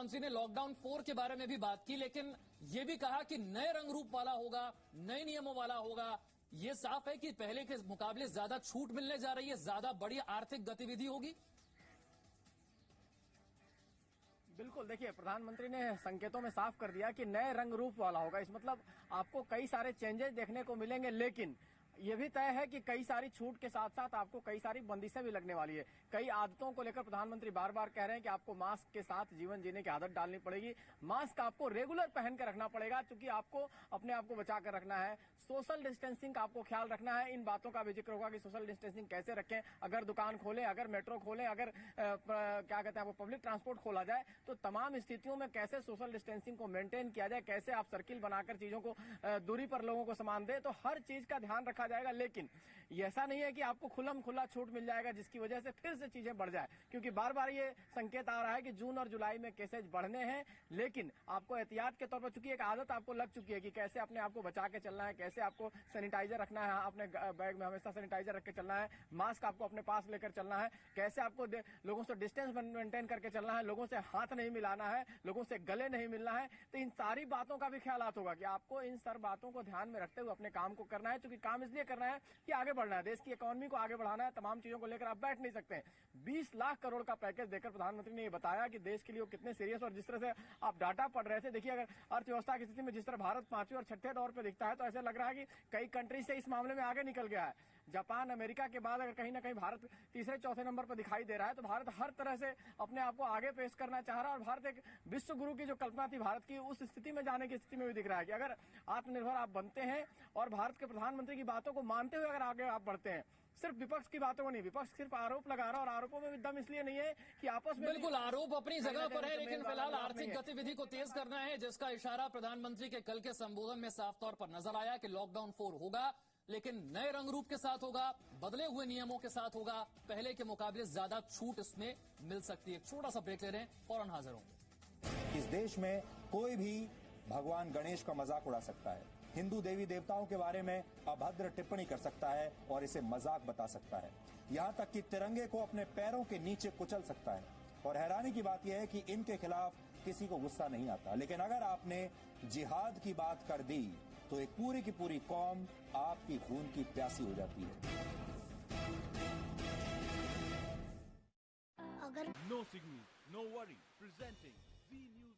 प्रधानमंत्री ने लॉकडाउन 4 के बारे में भी बात की, लेकिन ये भी कहा कि नए रंग रूप वाला होगा, नए नियमों वाला होगा। ये साफ है कि पहले के मुकाबले ज्यादा छूट मिलने जा रही है, ज्यादा बड़ी आर्थिक गतिविधि होगी। बिल्कुल, देखिए प्रधानमंत्री ने संकेतों में साफ कर दिया कि नए रंग रूप वाला होगा। इस मतलब आपको कई सारे चेंजेस देखने को मिलेंगे, लेकिन ये भी तय है कि कई सारी छूट के साथ साथ आपको कई सारी बंदिशें भी लगने वाली है। कई आदतों को लेकर प्रधानमंत्री बार बार कह रहे हैं कि आपको मास्क के साथ जीवन जीने की आदत डालनी पड़ेगी। मास्क आपको रेगुलर पहन कर रखना पड़ेगा, क्योंकि आपको अपने आप को बचा कर रखना है। सोशल डिस्टेंसिंग का आपको ख्याल रखना है। इन बातों का भी जिक्र होगा कि सोशल डिस्टेंसिंग कैसे रखें। अगर दुकान खोलें, अगर मेट्रो खोलें, अगर क्या कहते हैं आपको पब्लिक ट्रांसपोर्ट खोला जाए, तो तमाम स्थितियों में कैसे सोशल डिस्टेंसिंग को मेंटेन किया जाए, कैसे आप सर्किल बनाकर चीजों को दूरी पर लोगों को सामान दें, तो हर चीज का ध्यान रखा जाएगा। लेकिन ये ऐसा नहीं है कि आपको खुल्लम खुल्ला छूट मिल जाएगा जिसकी वजह से फिर से चीजें बढ़ जाए, क्योंकि बार बार ये संकेत आ रहा है कि जून और जुलाई में केसेज बढ़ने हैं। लेकिन आपको एहतियात के तौर पर, चूंकि एक आदत आपको लग चुकी है कि कैसे अपने आप को बचा के चलना है, कैसे आपको सैनिटाइजर रखना है, अपने बैग में हमेशा सैनिटाइजर रख के चलना है, मास्क आपको अपने पास लेकर चलना है, कैसे आपको लोगों से डिस्टेंस मेंटेन करके चलना है, लोगों से हाथ नहीं मिलाना है, लोगों से गले नहीं मिलना है। तो इन सारी बातों का भी ख्याल होगा कि आपको इन सब बातों को ध्यान में रखते हुए अपने काम को करना है, क्योंकि काम इसलिए करना है कि आगे बढ़ना है, देश की इकोनॉमी को आगे बढ़ाना है। तमाम चीजों को लेकर आप बैठ नहीं सकते। 20 लाख करोड़ का पैकेज देकर प्रधानमंत्री ने ये बताया कि देश के लिए वो कितने सीरियस, और जिस तरह से आप डाटा पढ़ रहे थे, देखिए अगर अर्थव्यवस्था की स्थिति में जिस तरह भारत 5वें और 6ठे दौर पर दिखता है, तो ऐसा लग रहा है कि कई कंट्री से इस मामले में आगे निकल गया है। जापान, अमेरिका के बाद अगर कहीं ना कहीं भारत तीसरे चौथे नंबर पर दिखाई दे रहा है, तो भारत हर तरह से अपने आप को आगे पेश करना चाह रहा है। और भारत एक विश्व गुरु की जो कल्पना थी भारत की, उस स्थिति में जाने की स्थिति में भी दिख रहा है कि अगर आत्मनिर्भर आप बनते हैं और भारत के प्रधानमंत्री की बातों को मानते हुए अगर आगे आप बढ़ते हैं, सिर्फ विपक्ष की बातों को नहीं, विपक्ष सिर्फ आरोप लगा रहा है, और आरोपों में भी दम इसलिए नहीं है कि आपस में बिल्कुल आरोप अपनी जगह पर है, लेकिन फिलहाल आर्थिक गतिविधि को तेज करना है, जिसका इशारा प्रधानमंत्री के कल के संबोधन में साफ तौर पर नजर आया कि लॉकडाउन 4 होगा, लेकिन नए रंग रूप के साथ होगा, बदले हुए नियमों के साथ होगा, पहले के मुकाबले ज्यादा छूट इसमें मिल सकती है। छोटा सा ब्रेक ले रहे हैं, फौरन हाजिर होंगे। इस देश में कोई भी भगवान गणेश का मजाक उड़ा सकता है, हिंदू देवी देवताओं के बारे में अभद्र टिप्पणी कर सकता है और इसे मजाक बता सकता है, यहाँ तक कि तिरंगे को अपने पैरों के नीचे कुचल सकता है। और हैरानी की बात यह है कि इनके खिलाफ किसी को गुस्सा नहीं आता, लेकिन अगर आपने जिहाद की बात कर दी तो एक पूरी की पूरी कौम आपकी खून की प्यासी हो जाती है। अगर no signal, no worry, presenting V news.